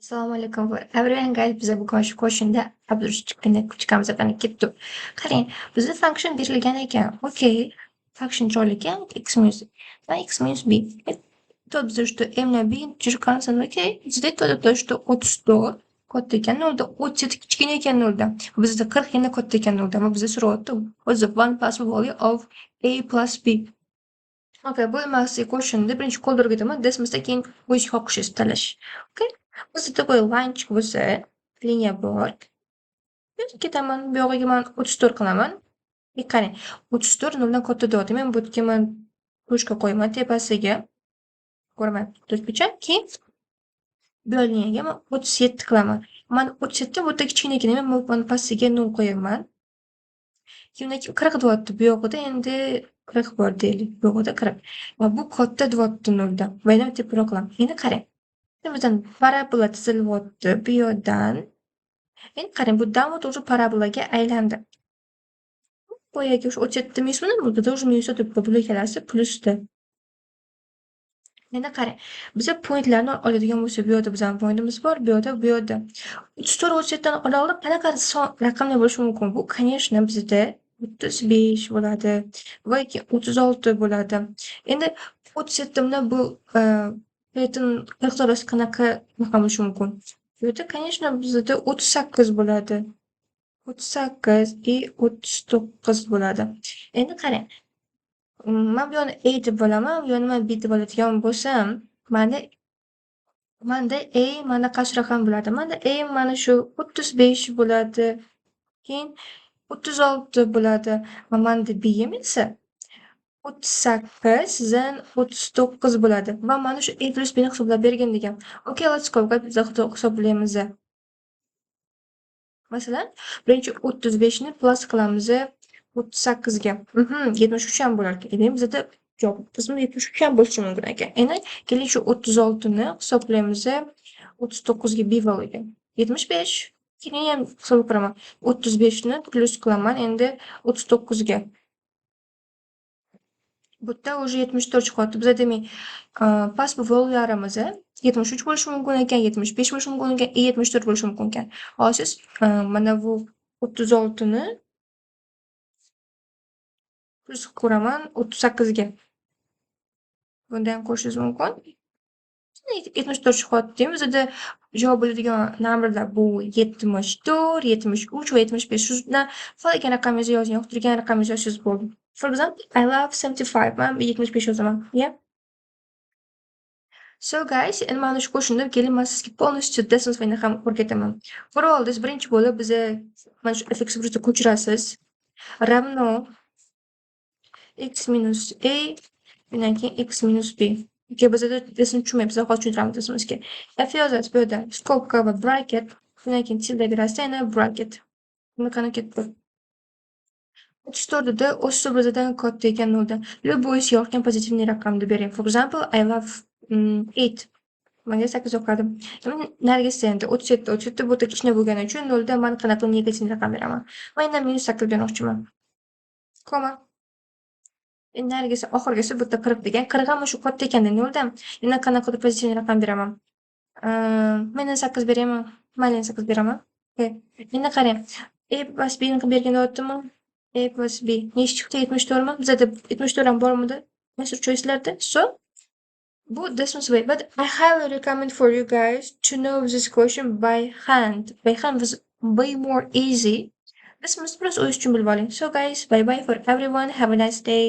Assalomu alaykum for everyone guys. Biza bugun shu qo'shinda abdurashidni chiqamiz qani ketdi. Qarang, bizda function berilgan ekan. Okay. Function ekan x minus b. То bizda что m на b integer constant. Okay. Bizda то что 34 katta ekan 0 da 37 kichkina ekan 0 dan. Bizda 40 yana katta ekan 0 dan. Va bizda so'rayapti what's the one possible value of a plus b. Okay, bu emasli qo'shinda birinchi qo'ldirib ketaman. Desmizda keyin bo'yicha qoqishingizni tanlash. Okay. Bizda такой line bo'lsa, liniya bor. Ketaman, bu yog'iga men 34 qilaman. Qarang, 34 noldan katta deyapti. Men bu yerga men точка qo'yaman tepasiga. Ko'raman, точкаcha. Keyin bu liniyaga men 37 qilaman. Men 37 bu yerda kichkina ekan, men buni pastiga 0 qo'yaman. Keyin 40 deyapti. Bu yoqda endi 40 bor deylik. Bu yoqda 40. Va bu katta deyapti 0 dan. Va yana teparoq qilaman. Endi qarang. Bizdan parabola chizilyapti bu yerdan. Endi qarang, bu dam тоже parabolaga aylandi. Boyagi o'sha 37 minusmi, burada уже minus turibdi, bular ikkalasi plyusda. Endi qarang, biza pointlarni oladigan bo'lsa, bu yerda bizning pointimiz bor, bu yerda, bu yerda. 34 37 dan ola olib, qanaqa son raqamlar bo'lishi mumkin? Bu, конечно, bizda 35 bo'ladi va 36 bo'ladi. Endi 37 bilan bu 40 orasida qanaqa raqam bo'lishi mumkin? Bu yerda, конечно, bizda 38 bo'ladi. 38 и 39 bo'ladi. Endi qarang. Men bu yerni A deb olaman, bu yerni men B deb oladigan bo'lsam, menda A mana qaysi raqam bo'ladi? Menda A mana shu 35 bo'ladi. Keyin 36 bo'ladi. Va menda B esa 38 dan 39 bo'ladi. Va mana shu A plus B ni hisoblab bergin degan. Okay, let's go. Biz hisoblaymiz. Masalan, birinchi 35 ni plus qilamiz 38 ga. 73 ham bo'lar ekan. Endi bizda javob qismi 73 ham bo'lishi mumkin ekan. Endi keling shu 36 ni hisoblaymiz 39 ga b valga. 75. Keyin ham hisoblab ko'raman. 35 ni plus qilaman endi 39 ga. Bu yerda уже 74 chiqyapti. Bizda demak, past bu vallarimiz 73 bo'lishi mumkin ekan, 75 bo'lishi mumkin ekan, 74 bo'lishi mumkin ekan. Hozir mana bu 36 ni plus ko'raman 38 ga. Bunda ham qo'shishingiz mumkin. 74 chiqyapti. Bizda javob bo'ladigan nomerlar bu 74, 73 va 75. Shundan qolgan raqamingizni yozing, yoqtirgan raqamingizni yozsangiz bo'ldi. For example, I love 75. Men 75 yozaman. Yeah. So guys, endi mana shu qo'shinda keling men sizga полностью desmosfayni ham o'rgataman. Ko'rib oldingiz, birinchi bo'lib biza mana shu fx burchakka ko'chirasiz. Равно x minus a undan keyin x minus b. Okay, bizda desni tushunmaymiz, hozir tushuntiramiz desmosga. F yozasiz bu yerda skobka va bracket, undan keyin tilda berasiz, yana bracket. Bunaqani ketdi. 34 da o'sib bizdan katta ekan 0 dan. Любой yorqin pozitivniy raqamni bering. For example, I love 8. Menga 8 yoqadi. Nargis endi 37 bu yerda kichkina bo'lgani uchun 0 dan men qanaqa negativ raqam beraman. Men endi minus 8 bermoqchiman. Koma. Endi nargisi oxirgisi bu yerda 40 degan. 40 ham shu katta ekanda 0 dan. Endi qanaqa pozitiv raqam beraman. Men 8 beraman. Mayli 8 beraman. Okay. Endi qarang. A plus B ni bergan deyaptimi? A plus B. Nechi chiqdi? 74 mi? Bizda 74 ham bormidi? Master choice'larda. So, bu this way. But I highly recommend for you guys to know this question by hand. By hand was way more easy. This must plus o'yish uchun bilib oling. So guys, bye bye for everyone. Have a nice day.